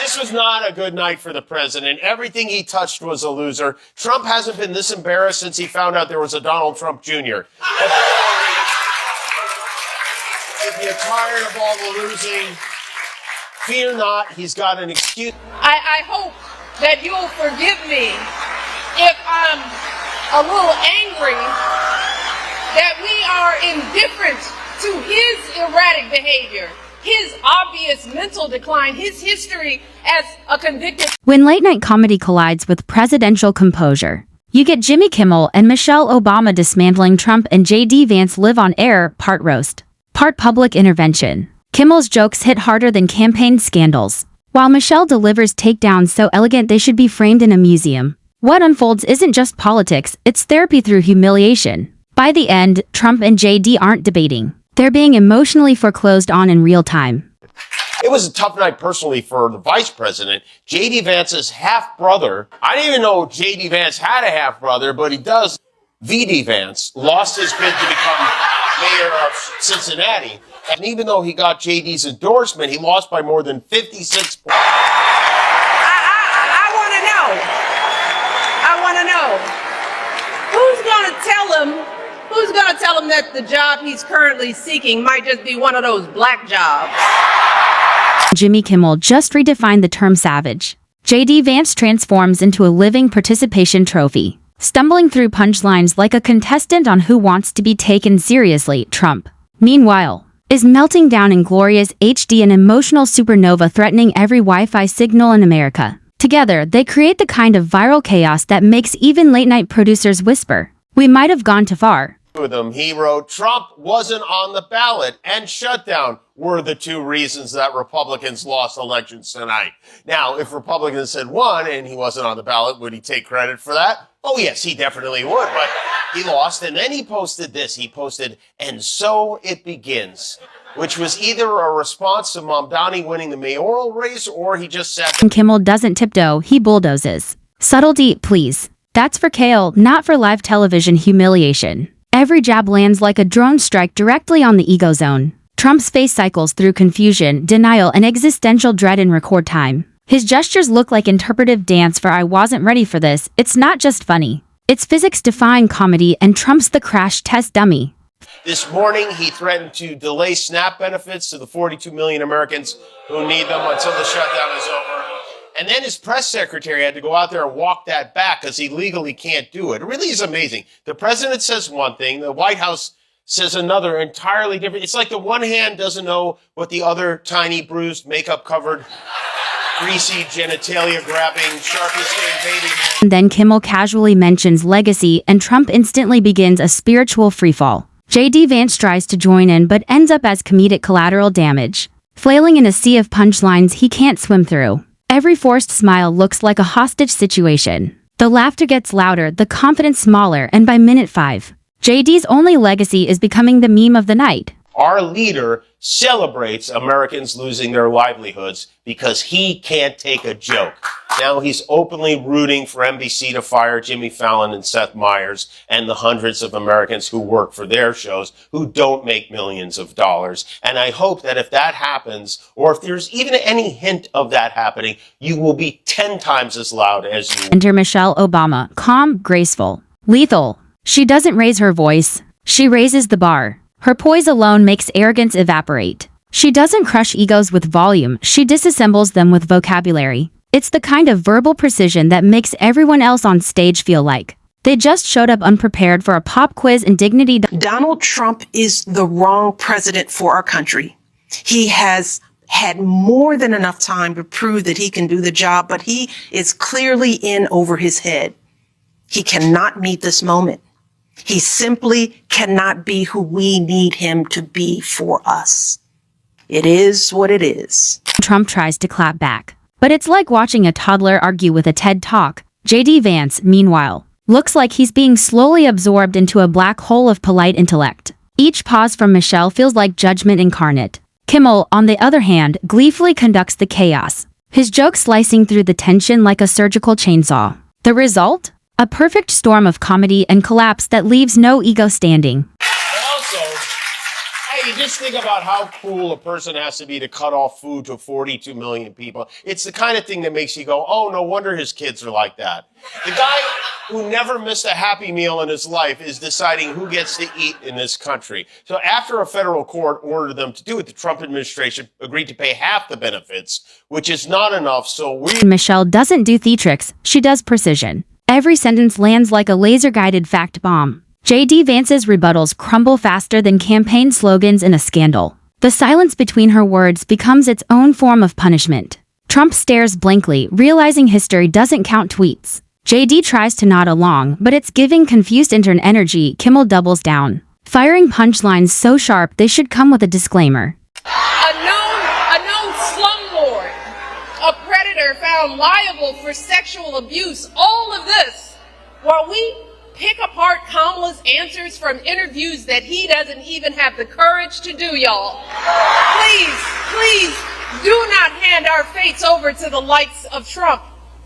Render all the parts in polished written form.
This was not a good night for the president. Everything he touched was a loser. Trump hasn't been this embarrassed since he found out there was a Donald Trump Jr. If you're tired of all the losing, fear not, he's got an excuse. I hope that you'll forgive me if I'm a little angry that we are indifferent to his erratic behavior, his obvious mental decline, his history as a convicted... When late-night comedy collides with presidential composure, you get Jimmy Kimmel and Michelle Obama dismantling Trump and J.D. Vance live on air, part roast, part public intervention. Kimmel's jokes hit harder than campaign scandals, while Michelle delivers takedowns so elegant they should be framed in a museum. What unfolds isn't just politics, it's therapy through humiliation. By the end, Trump and J.D. aren't debating. They're being emotionally foreclosed on in real time. It was a tough night personally for the vice president. J.D. Vance's half-brother, I didn't even know J.D. Vance had a half-brother, but he does. V.D. Vance lost his bid to become mayor of Cincinnati. And even though he got J.D.'s endorsement, he lost by more than 56 points. I want to know. Who's going to tell him that the job he's currently seeking might just be one of those black jobs? Jimmy Kimmel just redefined the term savage. J.D. Vance transforms into a living participation trophy, stumbling through punchlines like a contestant on Who Wants to Be Taken Seriously. Trump, meanwhile, is melting down in glorious HD, an emotional supernova threatening every Wi-Fi signal in America. Together, they create the kind of viral chaos that makes even late-night producers whisper, "We might have gone too far." With him, he wrote, Trump wasn't on the ballot and shutdown were the two reasons that Republicans lost elections tonight. Now, if Republicans had won and he wasn't on the ballot, would he take credit for that? Oh, yes, he definitely would, but he lost. And then he posted this. He posted, "And so it begins," which was either a response to Mamdani winning the mayoral race or he just said... Kimmel doesn't tiptoe, he bulldozes. Subtlety, please. That's for Kale, not for live television humiliation. Every jab lands like a drone strike directly on the ego zone. Trump's face cycles through confusion, denial, and existential dread in record time. His gestures look like interpretive dance for "I wasn't ready for this." It's not just funny. It's physics-defying comedy, and Trump's the crash test dummy. This morning, he threatened to delay SNAP benefits to the 42 million Americans who need them until the shutdown is over. And then his press secretary had to go out there and walk that back because he legally can't do it. It really is amazing. The president says one thing, the White House says another entirely different. It's like the one hand doesn't know what the other tiny, bruised, makeup-covered, greasy, genitalia-grabbing, Sharpie-stained baby hand. And then Kimmel casually mentions legacy, and Trump instantly begins a spiritual freefall. J.D. Vance tries to join in but ends up as comedic collateral damage, flailing in a sea of punchlines he can't swim through. Every forced smile looks like a hostage situation. The laughter gets louder, the confidence smaller, and by minute 5, JD's only legacy is becoming the meme of the night. Our leader celebrates Americans losing their livelihoods because he can't take a joke. Now he's openly rooting for NBC to fire Jimmy Fallon and Seth Meyers and the hundreds of Americans who work for their shows who don't make millions of dollars. And I hope that if that happens, or if there's even any hint of that happening, you will be 10 times as loud as you. Enter Michelle Obama, calm, graceful, lethal. She doesn't raise her voice. She raises the bar. Her poise alone makes arrogance evaporate. She doesn't crush egos with volume, she disassembles them with vocabulary. It's the kind of verbal precision that makes everyone else on stage feel like they just showed up unprepared for a pop quiz and dignity. Donald Trump is the wrong president for our country. He has had more than enough time to prove that he can do the job, but he is clearly in over his head. He cannot meet this moment. He simply cannot be who we need him to be for us. It is what it is. Trump tries to clap back, but it's like watching a toddler argue with a TED Talk. J.D. Vance, meanwhile, looks like he's being slowly absorbed into a black hole of polite intellect. Each pause from Michelle feels like judgment incarnate. Kimmel, on the other hand, gleefully conducts the chaos, his jokes slicing through the tension like a surgical chainsaw. The result? A perfect storm of comedy and collapse that leaves no ego standing. Also, hey, you just think about how cruel a person has to be to cut off food to 42 million people. It's the kind of thing that makes you go, oh, no wonder his kids are like that. The guy who never missed a Happy Meal in his life is deciding who gets to eat in this country. So after a federal court ordered them to do it, the Trump administration agreed to pay half the benefits, which is not enough. So Michelle doesn't do theatrics, she does precision. Every sentence lands like a laser-guided fact bomb. J.D. Vance's rebuttals crumble faster than campaign slogans in a scandal. The silence between her words becomes its own form of punishment. Trump stares blankly, realizing history doesn't count tweets. J.D. tries to nod along, but it's giving confused intern energy. Kimmel doubles down, firing punchlines so sharp they should come with a disclaimer. A known slumlord, a predator found liable for sexual abuse, all of this while we pick apart Kamala's answers from interviews that he doesn't even have the courage to do, y'all. Please, do not hand our fates over to the likes of Trump,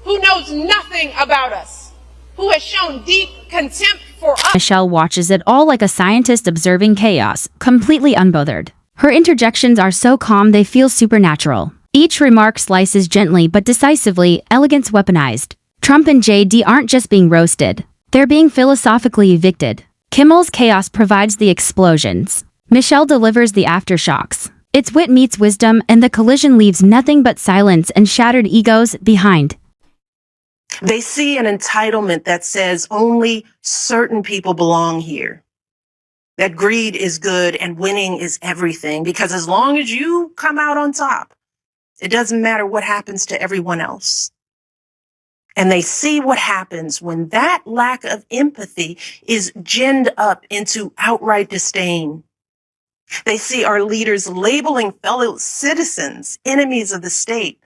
who knows nothing about us, who has shown deep contempt for us. Michelle watches it all like a scientist observing chaos, completely unbothered. Her interjections are so calm they feel supernatural. Each remark slices gently but decisively, elegance weaponized. Trump and J.D. aren't just being roasted. They're being philosophically evicted. Kimmel's chaos provides the explosions. Michelle delivers the aftershocks. Its wit meets wisdom, and the collision leaves nothing but silence and shattered egos behind. They see an entitlement that says only certain people belong here. That greed is good and winning is everything, because as long as you come out on top, it doesn't matter what happens to everyone else. And they see what happens when that lack of empathy is ginned up into outright disdain. They see our leaders labeling fellow citizens enemies of the state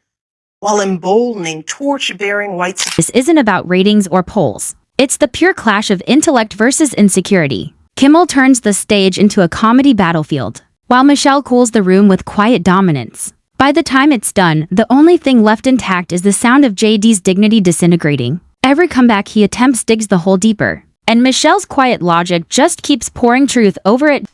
while emboldening torch-bearing whites. This isn't about ratings or polls. It's the pure clash of intellect versus insecurity. Kimmel turns the stage into a comedy battlefield, while Michelle cools the room with quiet dominance. By the time it's done, the only thing left intact is the sound of J.D.'s dignity disintegrating. Every comeback he attempts digs the hole deeper, and Michelle's quiet logic just keeps pouring truth over it.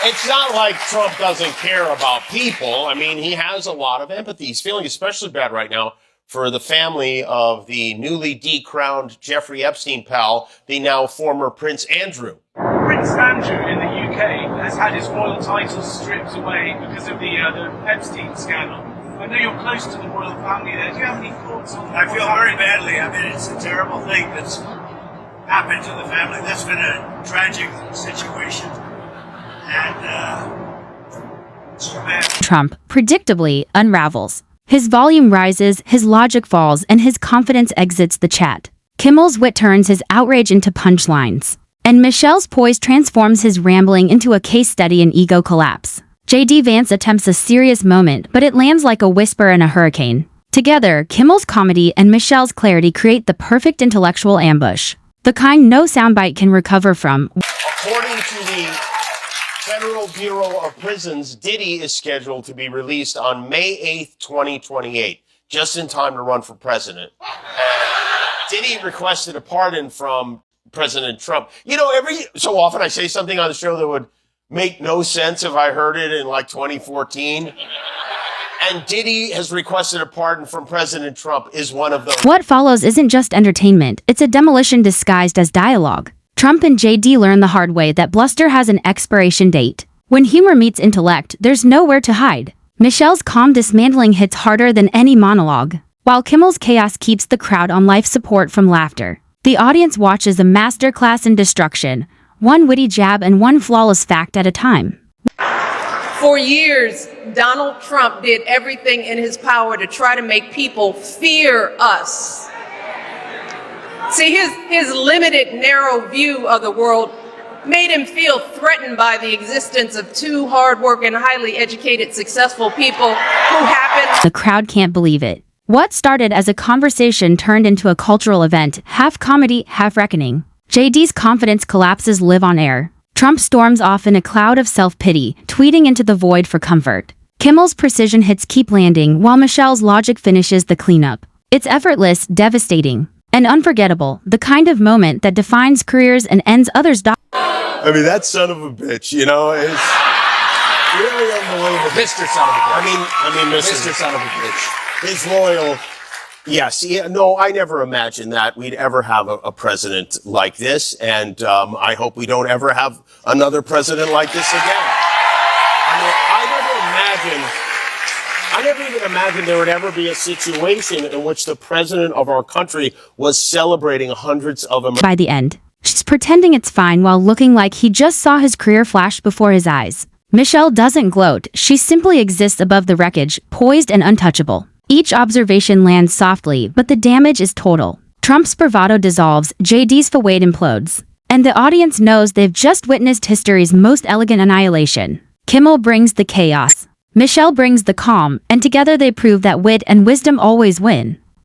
It's not like Trump doesn't care about people. I mean, he has a lot of empathy. He's feeling especially bad right now for the family of the newly decrowned Jeffrey Epstein pal, the now former Prince Andrew. Prince Andrew in the UK has had his royal titles stripped away because of the Epstein scandal. I know you're close to the royal family there. Do you have any thoughts on that? I feel very badly. I mean, it's a terrible thing that's happened to the family. That's been a tragic situation. And, it's bad. Trump, predictably, unravels. His volume rises, his logic falls, and his confidence exits the chat. Kimmel's wit turns his outrage into punchlines. And Michelle's poise transforms his rambling into a case study in ego collapse. J.D. Vance attempts a serious moment, but it lands like a whisper in a hurricane. Together, Kimmel's comedy and Michelle's clarity create the perfect intellectual ambush. The kind no soundbite can recover from. According to the Federal Bureau of Prisons, Diddy is scheduled to be released on May 8th, 2028, just in time to run for president. Diddy requested a pardon from President Trump. You know, every so often I say something on the show that would make no sense if I heard it in like 2014. And Diddy has requested a pardon from President Trump is one of those. What follows isn't just entertainment, it's a demolition disguised as dialogue. Trump and J.D. learn the hard way that bluster has an expiration date. When humor meets intellect, there's nowhere to hide. Michelle's calm dismantling hits harder than any monologue, while Kimmel's chaos keeps the crowd on life support from laughter. The audience watches a masterclass in destruction, one witty jab and one flawless fact at a time. For years, Donald Trump did everything in his power to try to make people fear us. See, his limited, narrow view of the world made him feel threatened by the existence of two hardworking, highly educated, successful people who happen. The crowd can't believe it. What started as a conversation turned into a cultural event, half comedy, half reckoning. JD's confidence collapses live on air. Trump storms off in a cloud of self-pity, tweeting into the void for comfort. Kimmel's precision hits keep landing, while Michelle's logic finishes the cleanup. It's effortless, devastating, and unforgettable, the kind of moment that defines careers and ends others. I mean, that son of a bitch, you know, Really unbelievable. Mr. Son of a bitch. I mean, Mr. Son of a bitch. his loyal. Yes, yeah, no, I never imagined that we'd ever have a president like this, and I hope we don't ever have another president like this again. I never even imagined there would ever be a situation in which the president of our country was celebrating hundreds of Americans. By the end, she's pretending it's fine while looking like he just saw his career flash before his eyes. Michelle doesn't gloat, she simply exists above the wreckage, poised and untouchable. Each observation lands softly, but the damage is total. Trump's bravado dissolves, JD's fawade implodes. And the audience knows they've just witnessed history's most elegant annihilation. Kimmel brings the chaos. Michelle brings the calm, and together they prove that wit and wisdom always win.